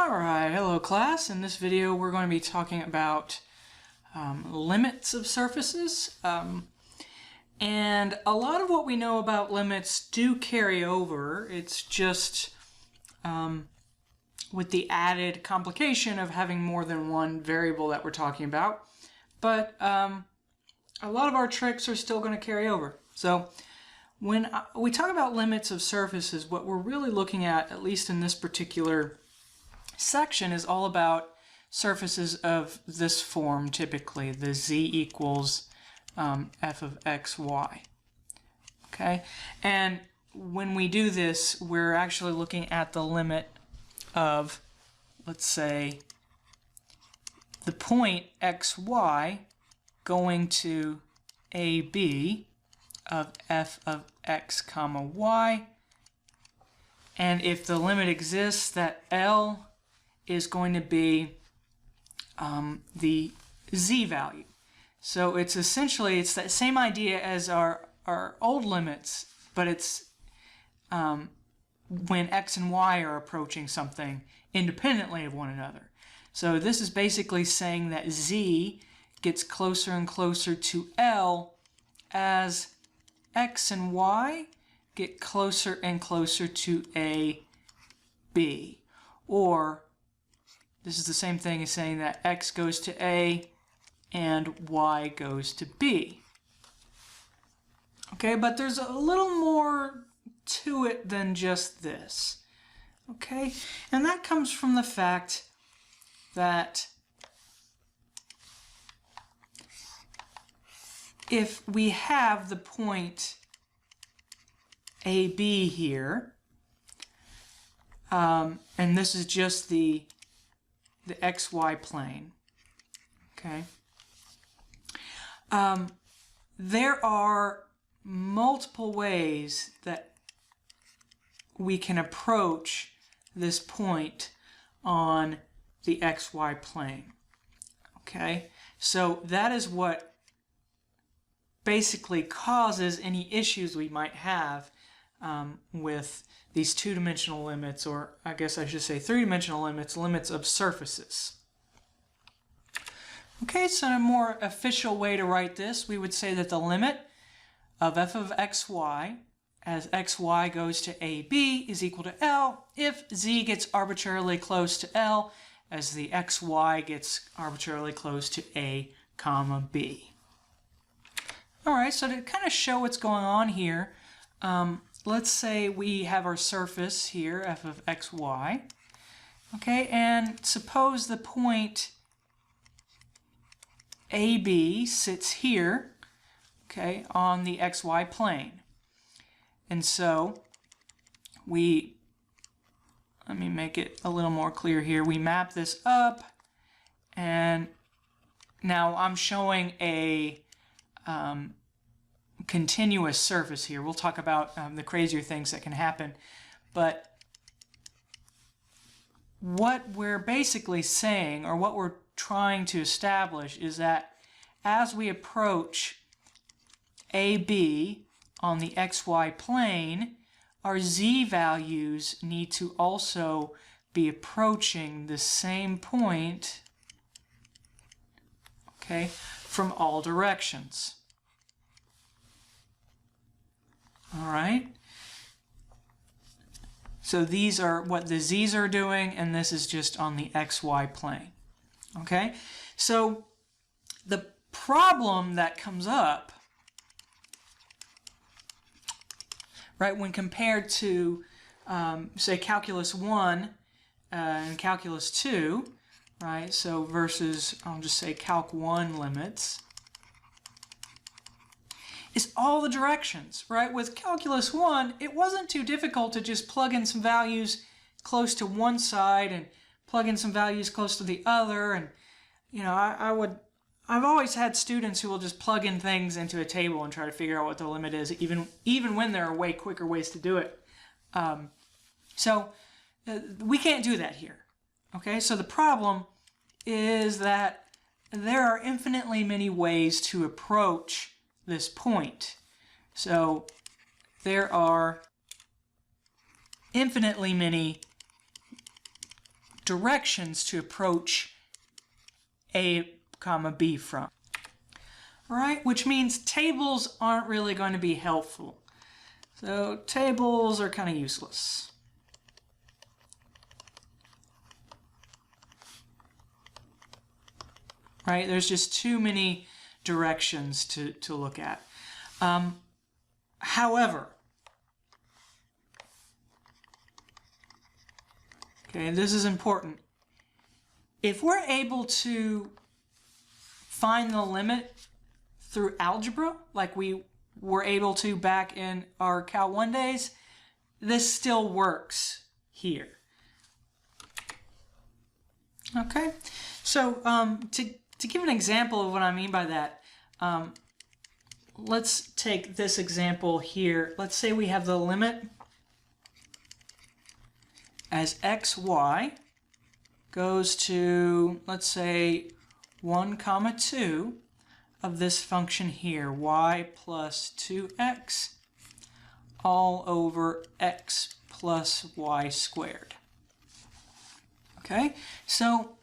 Alright, hello class. In this video we're going to be talking about limits of surfaces. And a lot of what we know about limits do carry over. It's just with the added complication of having more than one variable that we're talking about. But a lot of our tricks are still going to carry over. So when we talk about limits of surfaces, what we're really looking at least in this particular section, is all about surfaces of this form, typically the z equals f of x, y. Okay, and when we do this, we're actually looking at the limit of, let's say, the point xy going to AB of f of x comma y, and if the limit exists, that L is going to be the z value. So it's essentially, it's that same idea as our old limits, but it's when x and y are approaching something independently of one another. So this is basically saying that z gets closer and closer to L as x and y get closer and closer to a b. Or this is the same thing as saying that x goes to A and y goes to B. Okay, but there's a little more to it than just this. Okay, and that comes from the fact that if we have the point AB here, and this is just the xy plane, okay, there are multiple ways that we can approach this point on the xy plane. Okay, so that is what basically causes any issues we might have with these two-dimensional limits, or I guess I should say three-dimensional limits, limits of surfaces. Okay, so a more official way to write this, we would say that the limit of f of xy as xy goes to AB is equal to L if z gets arbitrarily close to L as the xy gets arbitrarily close to A comma B. Alright, so to kind of show what's going on here, let's say we have our surface here, f of xy, okay, and suppose the point AB sits here, okay, on the xy plane. And so let me make it a little more clear here, we map this up, and now I'm showing a continuous surface here. We'll talk about the crazier things that can happen, but what we're basically saying, or what we're trying to establish, is that as we approach AB on the xy plane, our z values need to also be approaching the same point, okay, from all directions. All right, so these are what the z's are doing, and this is just on the xy plane. Okay, so the problem that comes up, right, when compared to say calculus 1 and calculus 2, right, so versus, I'll just say calc 1 limits, is all the directions, right? With calculus 1, it wasn't too difficult to just plug in some values close to one side and plug in some values close to the other, and you know, I've always had students who will just plug in things into a table and try to figure out what the limit is, even when there are way quicker ways to do it. So we can't do that here. Okay, so the problem is that there are infinitely many ways to approach this point. So there are infinitely many directions to approach A comma B from. All right, which means tables aren't really going to be helpful. So tables are kind of useless. Right, there's just too many directions to look at. However, okay, this is important. If we're able to find the limit through algebra, like we were able to back in our Cal 1 days, this still works here. Okay, so to give an example of what I mean by that, let's take this example here. Let's say we have the limit as xy goes to, let's say, 1 comma 2 of this function here, y plus 2x all over x plus y squared. Okay, so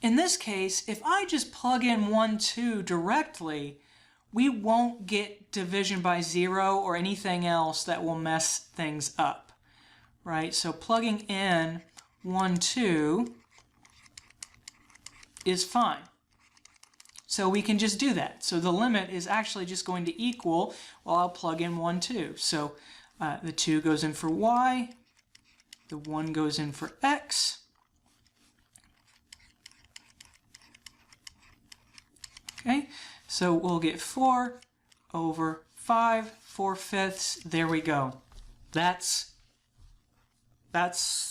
in this case, if I just plug in 1, 2 directly, we won't get division by 0 or anything else that will mess things up, right? So plugging in 1, 2 is fine. So we can just do that. So the limit is actually just going to equal, well, I'll plug in 1, 2. So the 2 goes in for y, the 1 goes in for x, okay, so we'll get 4 over 5, 4/5. There we go. That's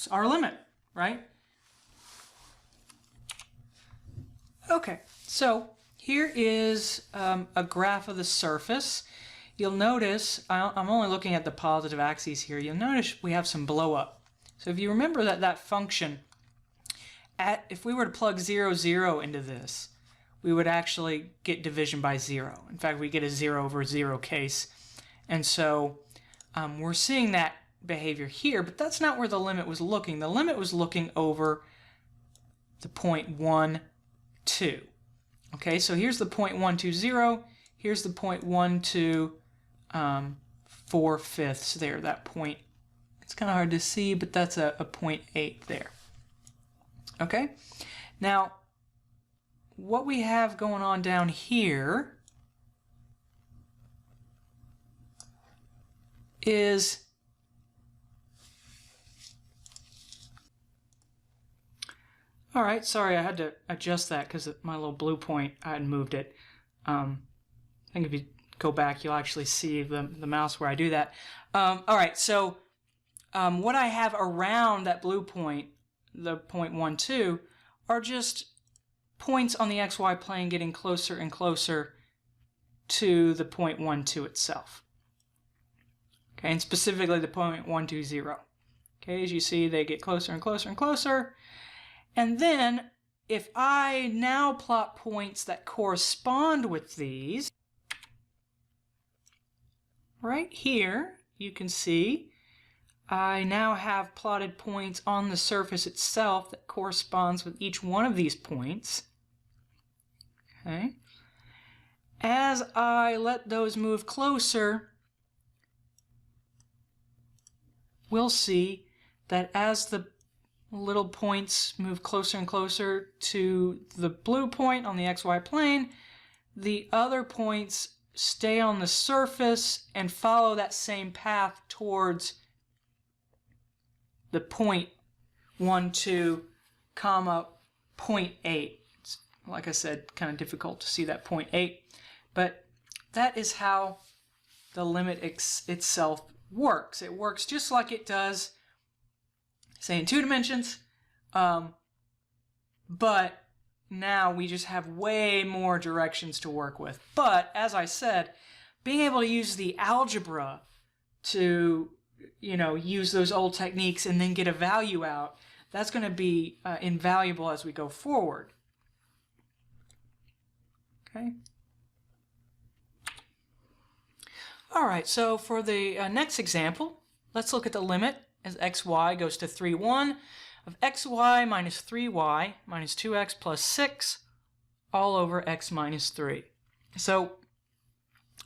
our limit, right? Okay, so here is a graph of the surface. You'll notice, I'm only looking at the positive axes here, you'll notice we have some blow up. So if you remember that function, if we were to plug 0, 0 into this, we would actually get division by 0. In fact, we get a 0 over 0 case. And so we're seeing that behavior here, but that's not where the limit was looking. The limit was looking over the point 1, 2. Okay, so here's the point 1, 2, 0. Here's the point 1, 2, 4/5 there. That point, it's kind of hard to see, but that's a 0.8 there. Okay, now what we have going on down here is all right, sorry, I had to adjust that because my little blue point, I hadn't moved it. I think if you go back, you'll actually see the mouse where I do that. All right, so what I have around that blue point, the point 1, 2, are just points on the xy plane getting closer and closer to the point 1, 2 itself. Okay, and specifically the point 1, 2, 0. Okay, as you see, they get closer and closer and closer. And then, if I now plot points that correspond with these, right here, you can see I now have plotted points on the surface itself that corresponds with each one of these points. Okay. As I let those move closer, we'll see that as the little points move closer and closer to the blue point on the xy plane, the other points stay on the surface and follow that same path towards the point 1, 2, comma 0.8. It's, like I said, kind of difficult to see that 0.8, but that is how the limit itself works. It works just like it does, say, in 2 dimensions, but now we just have way more directions to work with. But as I said, being able to use the algebra to, use those old techniques and then get a value out, that's going to be invaluable as we go forward. Okay. All right, so for the next example, let's look at the limit as xy goes to 3, 1 of xy minus 3y minus 2x plus 6 all over x minus 3. So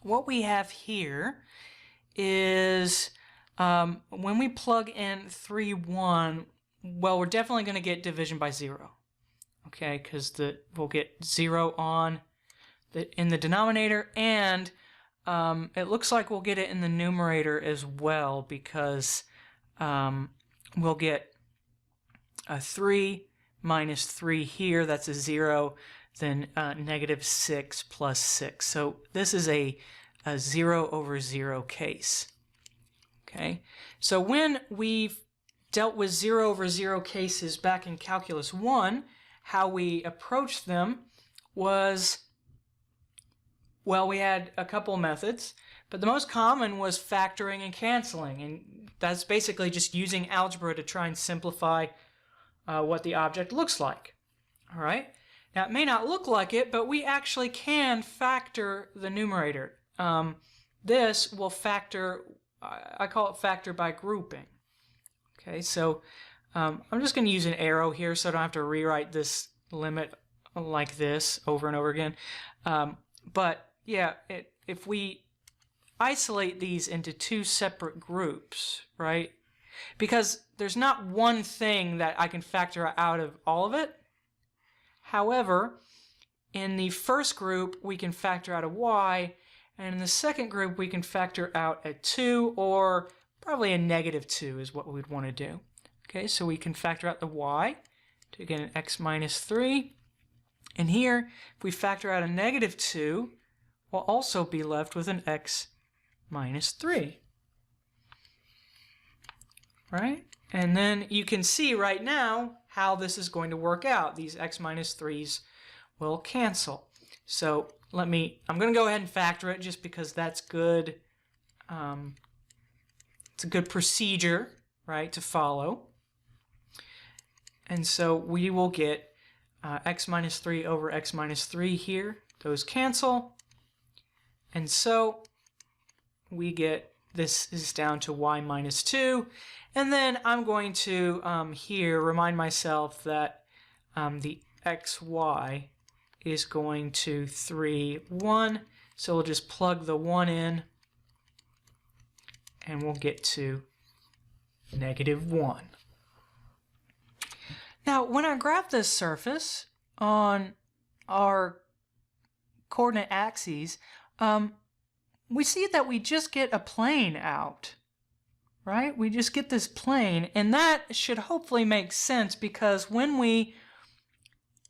what we have here is when we plug in 3, 1, well, we're definitely going to get division by 0. Okay, because we'll get 0 in the denominator, and it looks like we'll get it in the numerator as well, because we'll get a 3 minus 3 here, that's a 0, then negative 6 plus 6. So this is a 0 over 0 case. Okay, so when we've dealt with 0 over 0 cases back in Calculus 1, how we approached them was, well, we had a couple methods, but the most common was factoring and canceling, and that's basically just using algebra to try and simplify what the object looks like. All right, now it may not look like it, but we actually can factor the numerator. This will factor, I call it factor by grouping. Okay, so I'm just going to use an arrow here so I don't have to rewrite this limit like this over and over again. But yeah, if we isolate these into two separate groups, right? Because there's not one thing that I can factor out of all of it. However, in the first group, we can factor out a y, and in the second group, we can factor out a 2, or probably a negative 2 is what we'd want to do. Okay, so we can factor out the y to get an x minus 3. And here, if we factor out a negative 2, we'll also be left with an x minus 3. Right? And then you can see right now how this is going to work out. These x minus 3's will cancel. So I'm going to go ahead and factor it just because that's good. It's a good procedure, right, to follow. And so we will get x minus 3 over x minus 3 here. Those cancel. And so we get, this is down to y minus 2. And then I'm going to here remind myself that the xy is going to 3, 1. So we'll just plug the 1 in, and we'll get to negative 1. Now, when I graph this surface on our coordinate axes, we see that we just get a plane out, right? We just get this plane, and that should hopefully make sense, because when we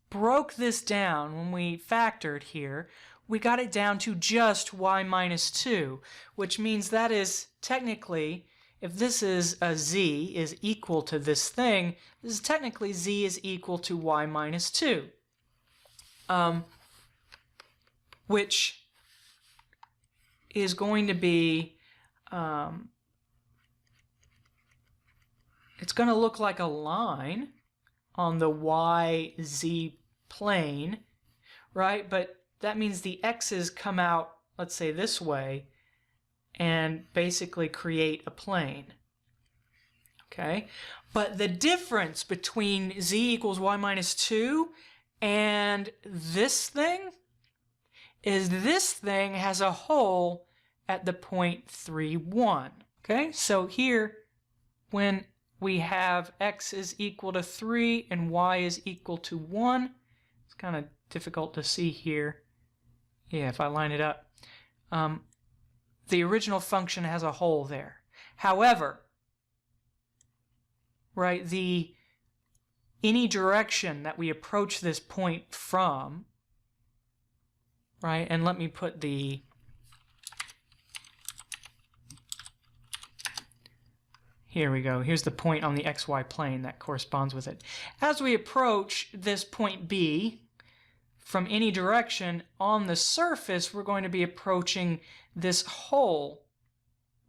broke this down, when we factored here, we got it down to just y minus 2, which means that is technically, if this is a z is equal to this thing, this is technically z is equal to y minus 2, which is going to be, it's going to look like a line on the YZ plane, right? But that means the x's come out, let's say this way, and basically create a plane. Okay? But the difference between z equals y minus 2 and this thing is this thing has a hole at the point 3, 1. Okay? So here, when we have x is equal to 3 and y is equal to 1, it's kind of difficult to see here. Yeah, if I line it up. The original function has a hole there. However, right, any direction that we approach this point from, right, and let me put the, here we go, here's the point on the xy plane that corresponds with it. As we approach this point B, from any direction on the surface, we're going to be approaching this hole,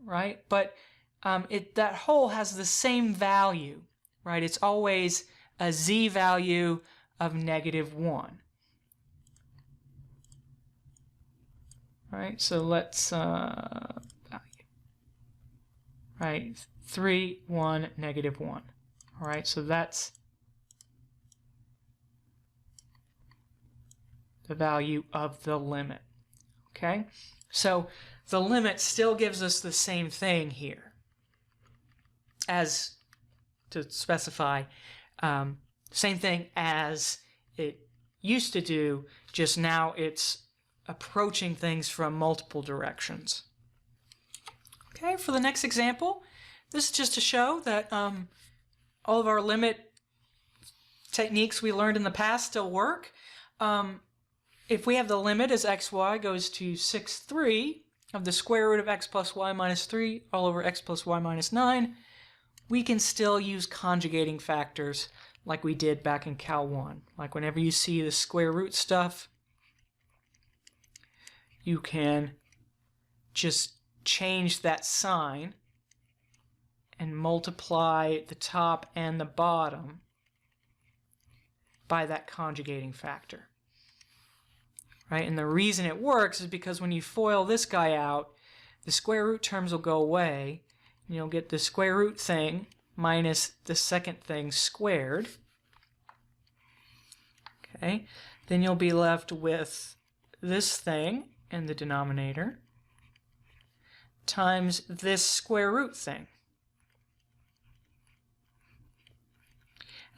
right? But that hole has the same value, right? It's always a z value of negative 1. Right, so let's, right, 3, 1, negative 1. All right, so that's the value of the limit. Okay, so the limit still gives us the same thing here as to specify, same thing as it used to do, just now it's approaching things from multiple directions. Okay, for the next example, this is just to show that all of our limit techniques we learned in the past still work. If we have the limit as xy goes to 6/3 of the square root of x plus y minus 3 all over x plus y minus 9, we can still use conjugating factors like we did back in Cal 1. Like whenever you see the square root stuff, you can just change that sign and multiply the top and the bottom by that conjugating factor. Right? And the reason it works is because when you FOIL this guy out, the square root terms will go away, and you'll get the square root thing minus the second thing squared. Okay, then you'll be left with this thing in the denominator times this square root thing.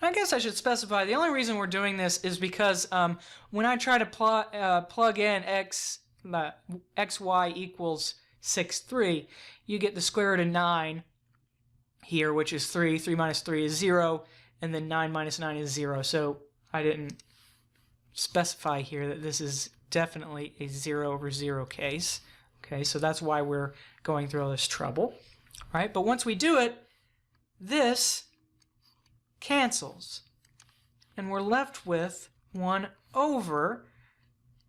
I guess I should specify the only reason we're doing this is because when I try to plug in xy equals 6/3, you get the square root of 9 here, which is 3. 3 minus 3 is 0, and then 9 minus 9 is 0. So I didn't specify here that this is definitely a 0 over 0 case. Okay, so that's why we're going through all this trouble. All right, but once we do it, this cancels, and we're left with 1 over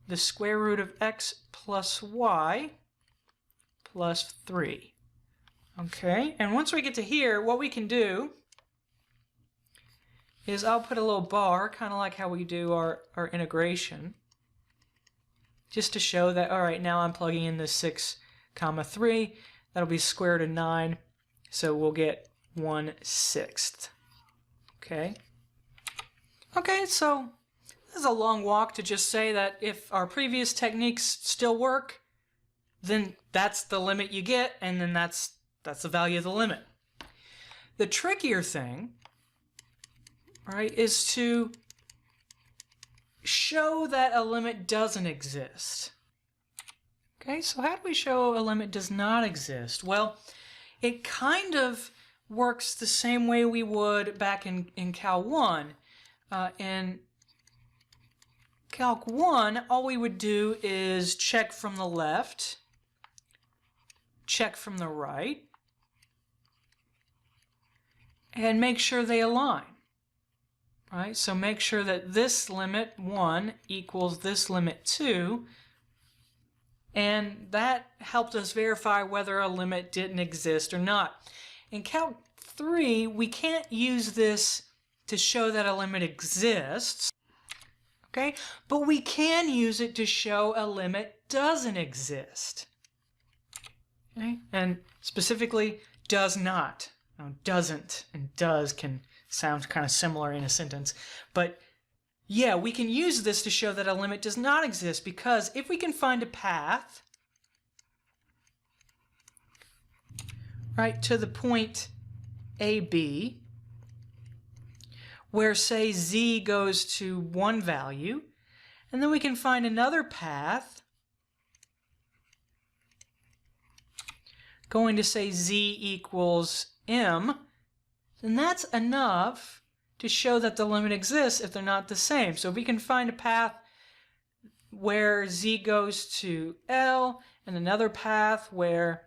the square root of x plus y plus 3. Okay, and once we get to here, what we can do is I'll put a little bar, kind of like how we do our integration, just to show that, all right, now I'm plugging in the 6, 3. That'll be square root of 9, so we'll get 1/6. Okay. Okay, so this is a long walk to just say that if our previous techniques still work, then that's the limit you get, and then that's the value of the limit. The trickier thing, right, is to show that a limit doesn't exist. Okay, so how do we show a limit does not exist? Well, it kind of works the same way we would back in Cal 1. In Calc 1, all we would do is check from the left, check from the right, and make sure they align. Right? So make sure that this limit 1 equals this limit 2, and that helped us verify whether a limit didn't exist or not. In Calc 3, we can't use this to show that a limit exists, okay? But we can use it to show a limit doesn't exist, okay? And specifically, does not. Now, doesn't and does can sound kind of similar in a sentence, but yeah, we can use this to show that a limit does not exist, because if we can find a path, right, to the point AB, where, say, z goes to one value, and then we can find another path going to, say, z equals m, then that's enough to show that the limit exists if they're not the same. So if we can find a path where z goes to L and another path where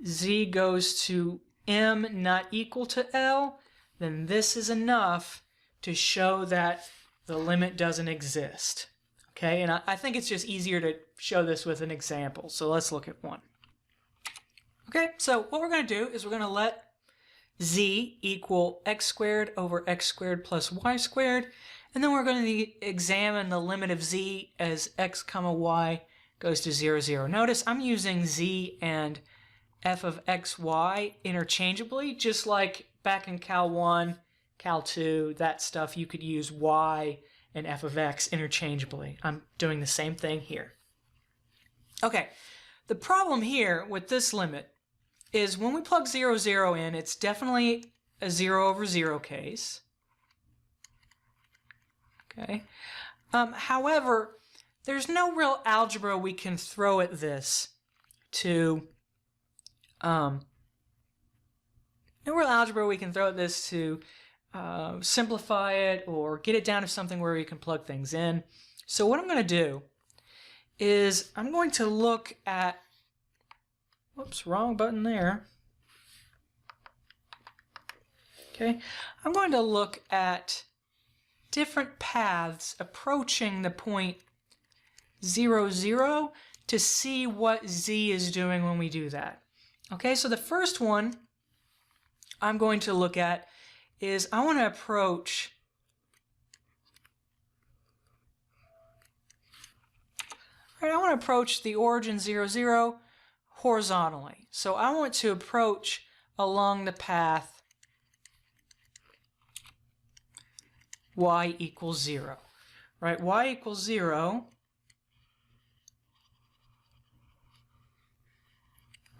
z goes to m not equal to L, then this is enough to show that the limit doesn't exist. Okay, and I think it's just easier to show this with an example. So let's look at one. Okay, so what we're going to do is we're going to let z equal x squared over x squared plus y squared, and then we're going to examine the limit of z as x comma y goes to 0, 0. Notice I'm using z and f of x, y interchangeably, just like back in Cal 1, Cal 2, that stuff, you could use y and f of x interchangeably. I'm doing the same thing here. Okay, the problem here with this limit is when we plug 0, 0 in, it's definitely a 0 over 0 case. Okay. However, there's no real algebra we can throw at this to simplify it or get it down to something where you can plug things in. So what I'm going to do is I'm going to look at, whoops, wrong button there. Okay, I'm going to look at different paths approaching the point 0, 0 to see what z is doing when we do that. Okay, so the first one I'm going to look at is I want to approach the origin 0, 0 horizontally. So I want to approach along the path y equals 0. Right? Y equals 0.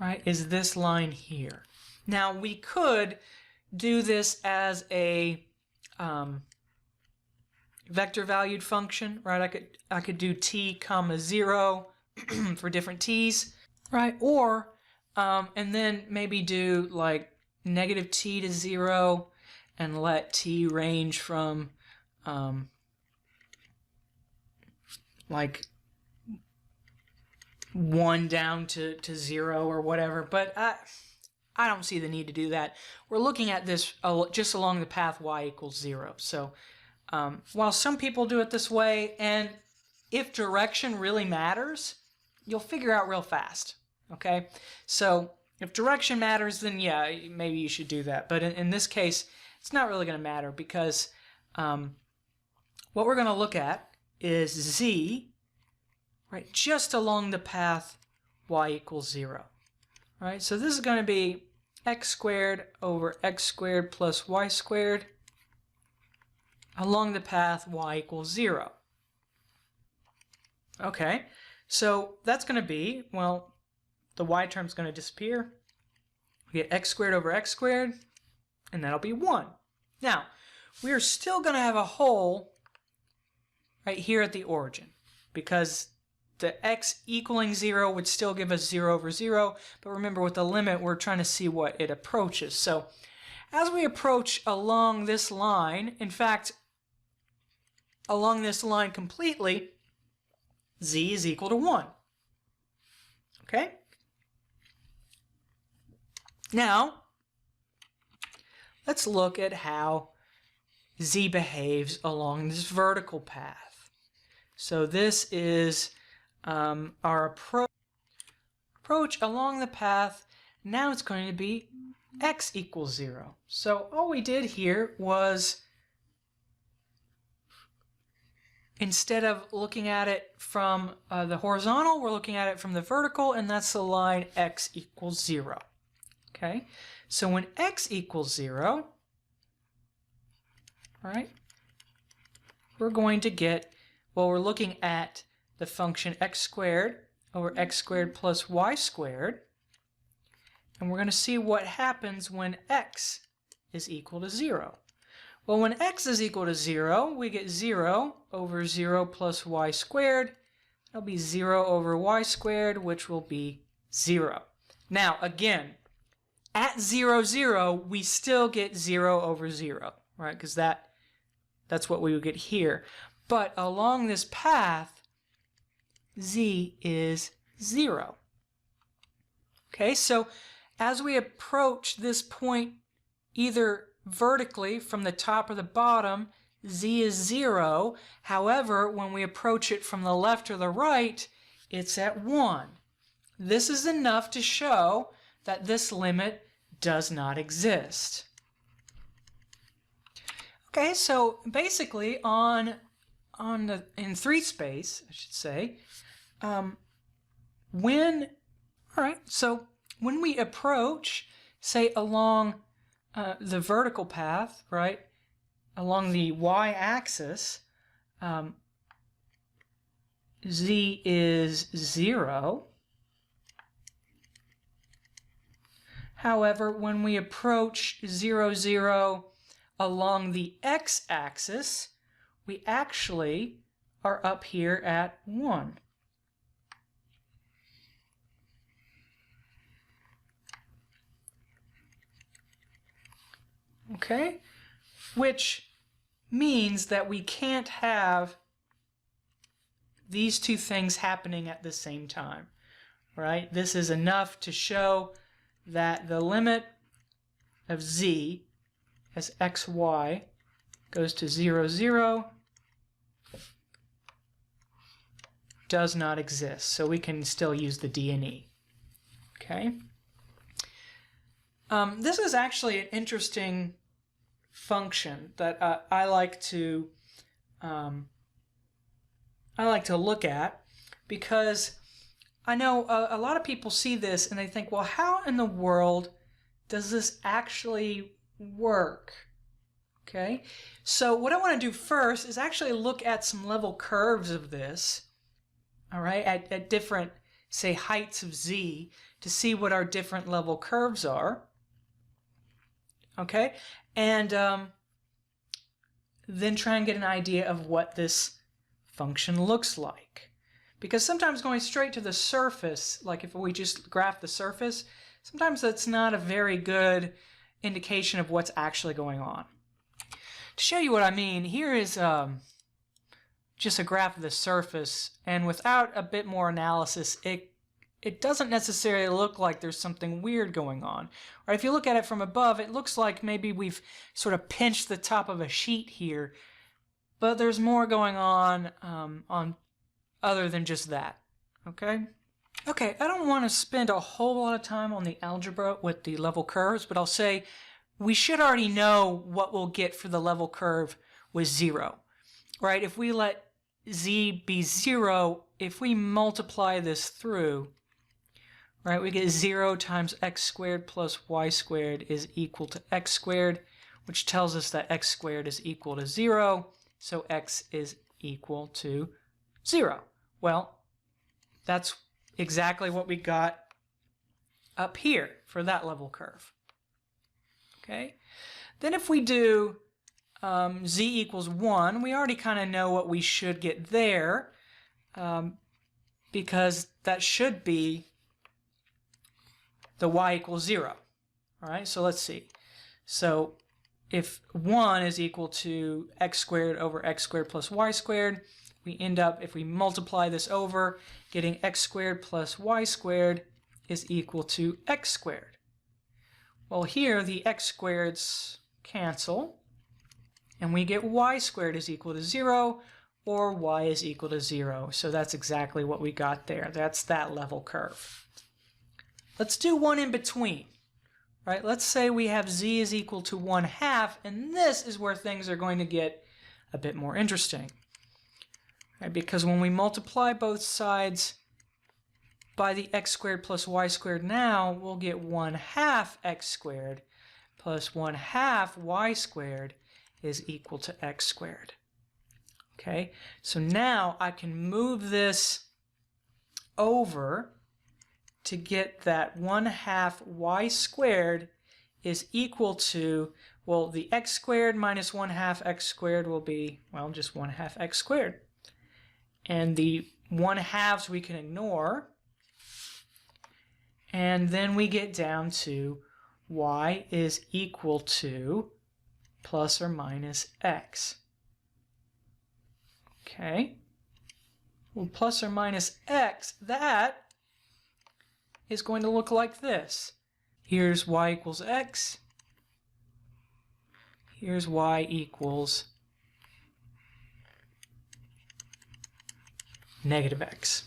Right, is this line here. Now we could do this as a vector valued function, right? I could do t comma 0 for different t's, right? Or and then maybe do like negative t to 0 and let t range from like 1 down to 0 or whatever, but I don't see the need to do that. We're looking at this just along the path y equals 0. So while some people do it this way, and if direction really matters, you'll figure out real fast, okay? So if direction matters, then yeah, maybe you should do that. But in this case, it's not really going to matter because what we're going to look at is z, right, just along the path y equals 0. Right, so this is going to be x squared over x squared plus y squared along the path y equals 0. Okay, so that's going to be, well, the y term is going to disappear. We get x squared over x squared, and that'll be 1. Now, we are still going to have a hole right here at the origin because the x equaling 0 would still give us 0 over 0, but remember with the limit we're trying to see what it approaches. So as we approach along this line, in fact along this line completely, z is equal to 1. Okay? Now let's look at how z behaves along this vertical path. So this is our approach along the path. Now it's going to be x equals 0. So all we did here was, instead of looking at it from the horizontal, we're looking at it from the vertical, and that's the line x equals 0. Okay, so when x equals 0, all right, we're going to get, well, we're looking at the function x squared over x squared plus y squared, and we're going to see what happens when x is equal to 0. Well, when x is equal to 0, we get 0 over 0 plus y squared. That'll be 0 over y squared, which will be 0. Now, again, at 0, 0, we still get 0 over 0, right? Because that's what we would get here. But along this path, z is 0. Okay, so as we approach this point either vertically from the top or the bottom, z is 0. However, when we approach it from the left or the right, it's at 1. This is enough to show that this limit does not exist. Okay, so basically in 3 space, I should say, when we approach, say, along the vertical path, right, along the y-axis, z is 0. However, when we approach 0, 0 along the x-axis, we actually are up here at 1. Okay? Which means that we can't have these two things happening at the same time, right? This is enough to show that the limit of z as xy goes to 0, 0 does not exist. So we can still use the D and E. Okay? This is actually an interesting function that I like to look at, because I know a lot of people see this and they think, well, how in the world does this actually work? Okay, so what I want to do first is actually look at some level curves of this, all right, at different, say, heights of z, to see what our different level curves are. Okay, and then try and get an idea of what this function looks like. Because sometimes going straight to the surface, like if we just graph the surface, sometimes that's not a very good indication of what's actually going on. To show you what I mean, here is just a graph of the surface, and without a bit more analysis, it doesn't necessarily look like there's something weird going on. Or if you look at it from above, it looks like maybe we've sort of pinched the top of a sheet here, but there's more going on other than just that. Okay? Okay, I don't want to spend a whole lot of time on the algebra with the level curves, but I'll say we should already know what we'll get for the level curve with 0. Right? If we let z be 0, if we multiply this through, right, we get 0 times x squared plus y squared is equal to x squared, which tells us that x squared is equal to 0, so x is equal to 0. Well, that's exactly what we got up here for that level curve. Okay? Then if we do z equals 1, we already kind of know what we should get there, because that should be the y equals 0. All right, so let's see. So if 1 is equal to x squared over x squared plus y squared, we end up, if we multiply this over, getting x squared plus y squared is equal to x squared. Well, here the x squareds cancel, and we get y squared is equal to 0, or y is equal to 0. So that's exactly what we got there. That's that level curve. Let's do one in between. Right? Let's say we have z is equal to 1/2, and this is where things are going to get a bit more interesting. Right? Because when we multiply both sides by the x squared plus y squared now, we'll get 1/2 x squared plus 1/2 y squared is equal to x squared. Okay, so now I can move this over to get that 1/2 y squared is equal to, well, the x squared minus 1/2 x squared will be, well, just 1/2 x squared. And the 1/2s we can ignore. And then we get down to y is equal to plus or minus x. Okay. Well, plus or minus x, that is going to look like this. Here's y equals x. Here's y equals negative x.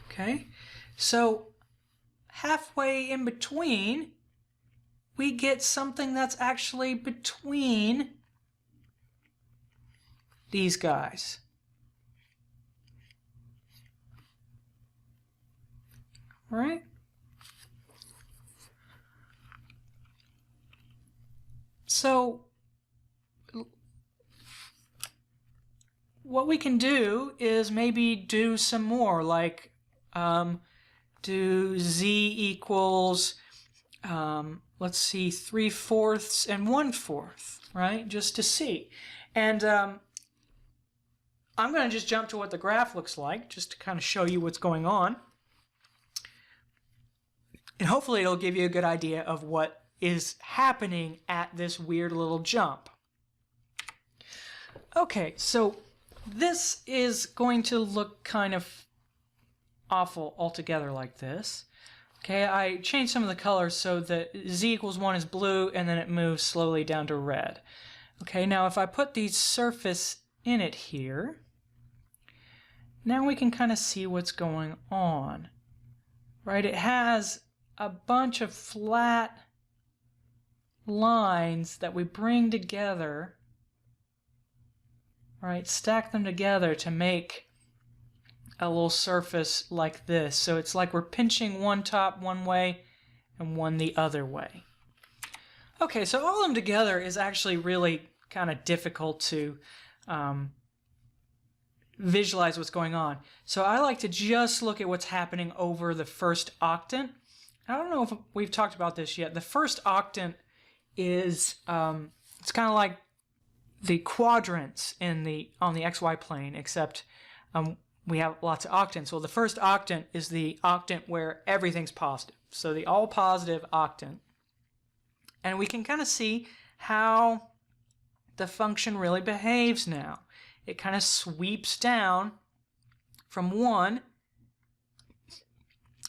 Okay. So halfway in between, we get something that's actually between these guys. All right? So what we can do is maybe do some more, like do z equals, let's see, 3/4 and 1/4, right? Just to see. And I'm going to just jump to what the graph looks like, just to kind of show you what's going on. And hopefully it'll give you a good idea of what is happening at this weird little jump. Okay, so this is going to look kind of awful altogether like this. Okay, I changed some of the colors so that z equals 1 is blue and then it moves slowly down to red. Okay, now if I put the surface in it here, now we can kind of see what's going on. Right, it has a bunch of flat lines that we bring together, right, stack them together to make a little surface like this. So it's like we're pinching one top one way and one the other way. Okay, so all of them together is actually really kind of difficult to visualize what's going on. So I like to just look at what's happening over the first octant. I don't know if we've talked about this yet. The first octant is it's kind of like the quadrants on the XY plane, except we have lots of octants. Well, the first octant is the octant where everything's positive. So the all positive octant. And we can kind of see how the function really behaves now. It kind of sweeps down from 1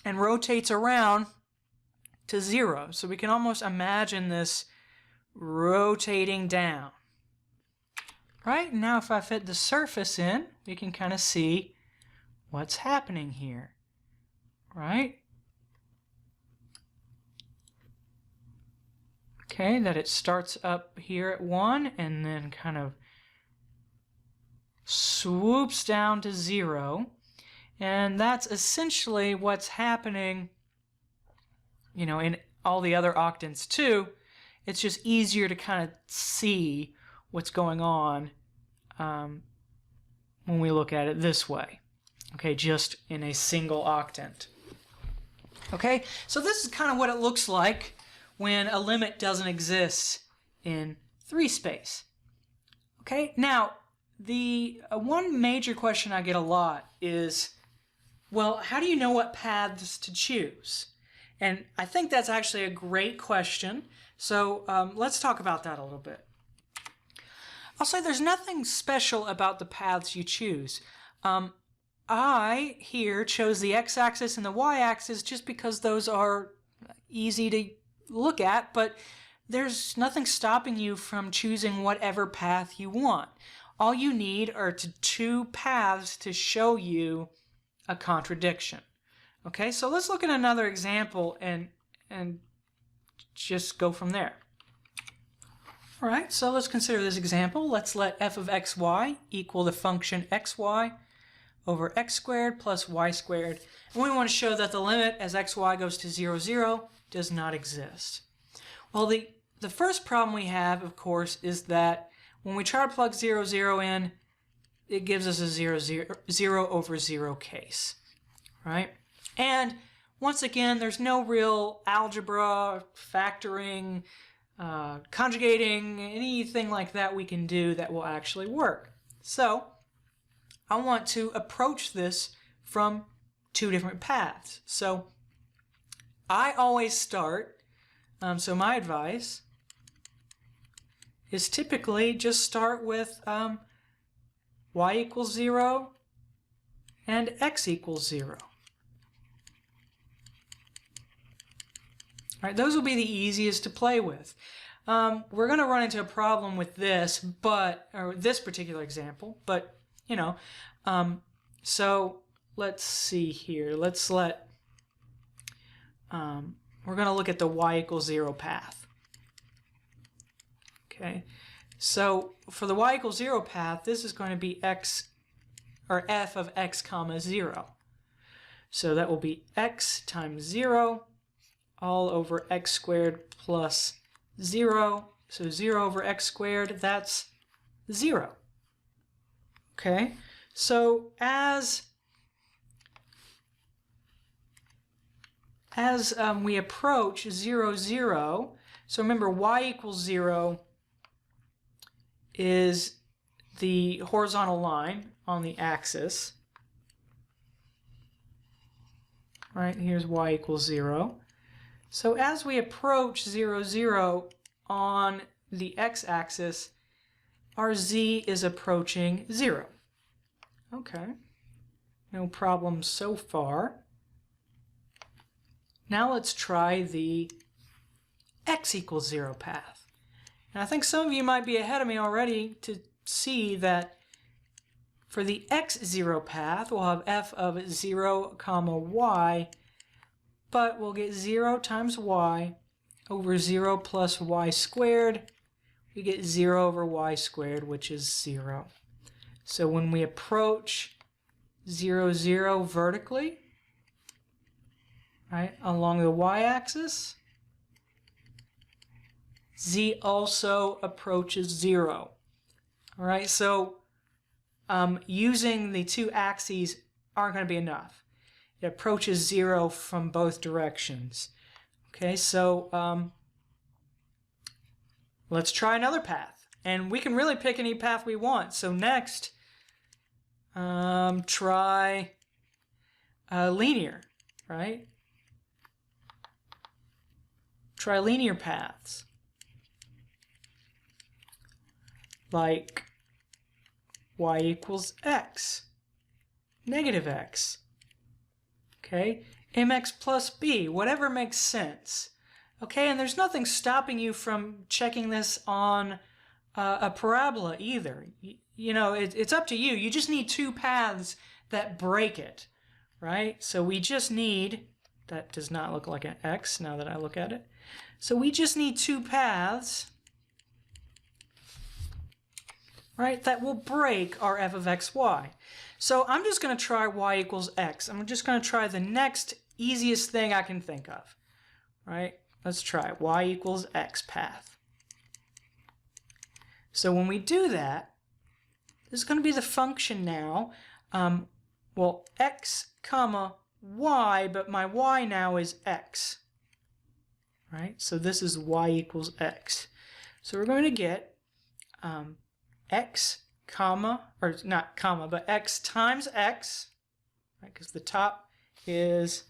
and rotates around to 0. So we can almost imagine this rotating down. Right? Now if I fit the surface in, we can kind of see what's happening here. Right? Okay, that it starts up here at 1 and then kind of swoops down to 0. And that's essentially what's happening, you know, in all the other octants too. It's just easier to kind of see what's going on when we look at it this way. Okay, just in a single octant. Okay, so this is kind of what it looks like when a limit doesn't exist in 3 space. Okay, now the one major question I get a lot is, well, how do you know what paths to choose? And I think that's actually a great question. So let's talk about that a little bit. I'll say there's nothing special about the paths you choose. I here chose the x-axis and the y-axis just because those are easy to look at, but there's nothing stopping you from choosing whatever path you want. All you need are 2 paths to show you a contradiction. Okay, so let's look at another example and just go from there. All right, so let's consider this example. Let's let f of xy equal the function xy over x squared plus y squared. And we want to show that the limit as xy goes to 0, 0 does not exist. Well, the first problem we have, of course, is that when we try to plug 0, 0 in, it gives us a 0, 0 over 0 case, right? And once again, there's no real algebra, factoring, conjugating, anything like that we can do that will actually work. So I want to approach this from 2 different paths. So I always start, so my advice is typically just start with y equals 0 and x equals 0. All right, those will be the easiest to play with. We're going to run into a problem with this, or this particular example, but you know, so let's see here. Let's let, we're going to look at the y equals 0 path. Okay, so for the y equals 0 path, this is going to be x, or f of x comma 0. So that will be x times 0 all over x squared plus 0 So 0 over x squared, that's 0. Okay, so as we approach 0, 0, so remember y equals 0 is the horizontal line on the axis. Right, here's y equals 0. So as we approach 0, 0 on the x-axis, our z is approaching 0. Okay, no problem so far. Now let's try the x equals 0 path. And I think some of you might be ahead of me already to see that for the x0 path, we'll have f of 0 comma y, but we'll get 0 times y over 0 plus y squared. We get 0 over y squared, which is 0. So when we approach 0, 0 vertically, right, along the y-axis, z also approaches 0. All right, so using the two axes aren't going to be enough. It approaches 0 from both directions. Okay, so let's try another path. And we can really pick any path we want. So next, try linear, right? Try linear paths. Like y equals x, negative x, okay, mx plus b, whatever makes sense. Okay, and there's nothing stopping you from checking this on a parabola either. You know, it's up to you. You just need two paths that break it, right? So we just need, that does not look like an x now that I look at it. So we just need two paths, right, that will break our f of x, y. So I'm just going to try y equals x. I'm just going to try the next easiest thing I can think of, right? Let's try y equals x path. So when we do that, this is going to be the function now. Well, x comma y, but my y now is x, right? So this is y equals x. So we're going to get x comma, or not comma, but x times x, right? Because the top is,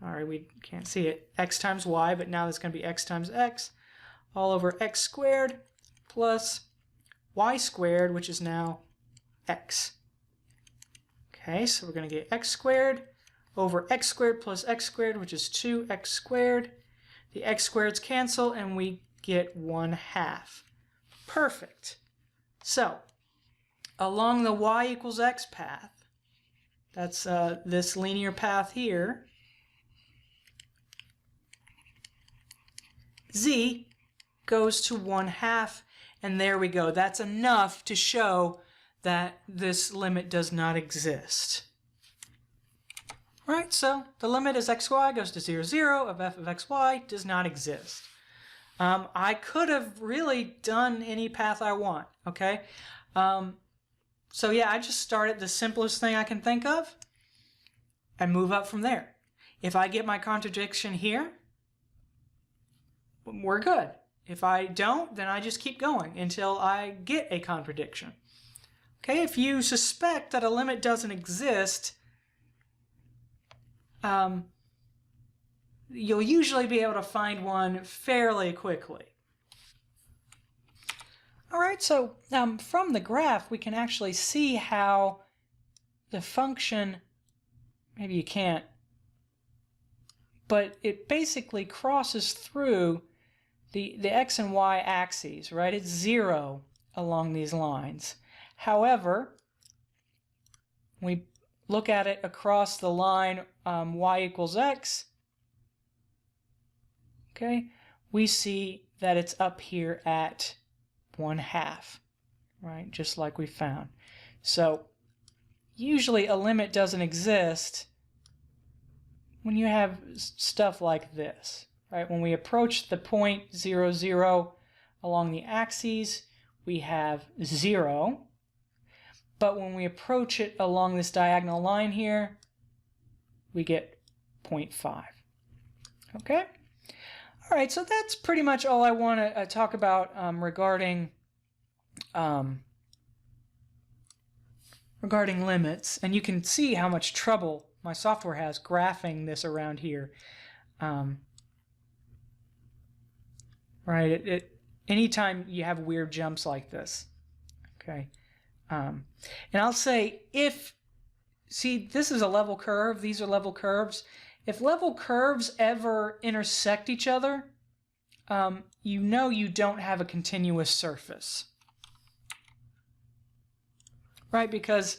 sorry, we can't see it, x times y, but now it's going to be x times x, all over x squared plus y squared, which is now x. Okay, so we're going to get x squared over x squared plus x squared, which is 2x squared. The x squareds cancel, and we get 1/2. Perfect. So, along the y equals x path, that's this linear path here, z goes to 1/2, and there we go. That's enough to show that this limit does not exist. Right, so the limit as xy goes to 0, 0 of f of xy does not exist. I could have really done any path I want, okay? So yeah, I just start at the simplest thing I can think of and move up from there. If I get my contradiction here, we're good. If I don't, then I just keep going until I get a contradiction. Okay, if you suspect that a limit doesn't exist, you'll usually be able to find one fairly quickly. All right, so from the graph, we can actually see how the function, maybe you can't, but it basically crosses through the x and y axes, right? It's 0 along these lines. However, we look at it across the line y equals x, okay, we see that it's up here at 1/2, right, just like we found. So usually a limit doesn't exist when you have stuff like this, right? When we approach the point 0, 0 along the axes, we have 0. But when we approach it along this diagonal line here, we get 0.5. Okay? All right, so that's pretty much all I want to talk about regarding limits. And you can see how much trouble my software has graphing this around here. Right, anytime you have weird jumps like this. Okay. And I'll say see, this is a level curve, these are level curves. If level curves ever intersect each other, you know you don't have a continuous surface. Right, because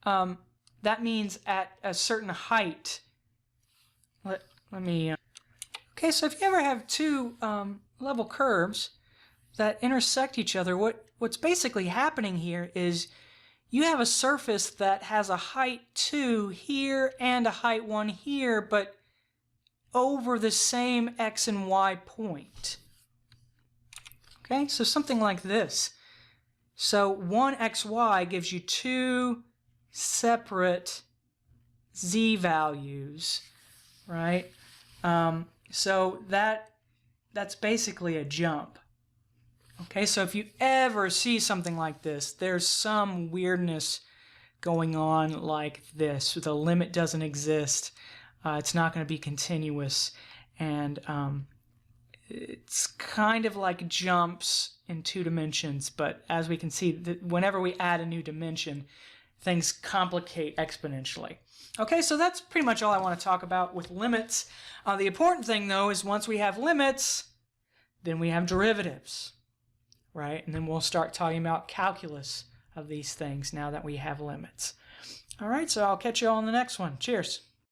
that means at a certain height, let me, okay, so if you ever have two level curves that intersect each other, what's basically happening here is you have a surface that has a height 2 here and a height 1 here, but over the same x and y point. Okay, so something like this. So 1xy gives you 2 separate z values, right? So that's basically a jump. Okay, so if you ever see something like this, there's some weirdness going on like this. The limit doesn't exist. It's not going to be continuous. And it's kind of like jumps in 2 dimensions. But as we can see, whenever we add a new dimension, things complicate exponentially. Okay, so that's pretty much all I want to talk about with limits. The important thing, though, is once we have limits, then we have derivatives. Right? And then we'll start talking about calculus of these things now that we have limits. All right, so I'll catch you all on the next one. Cheers.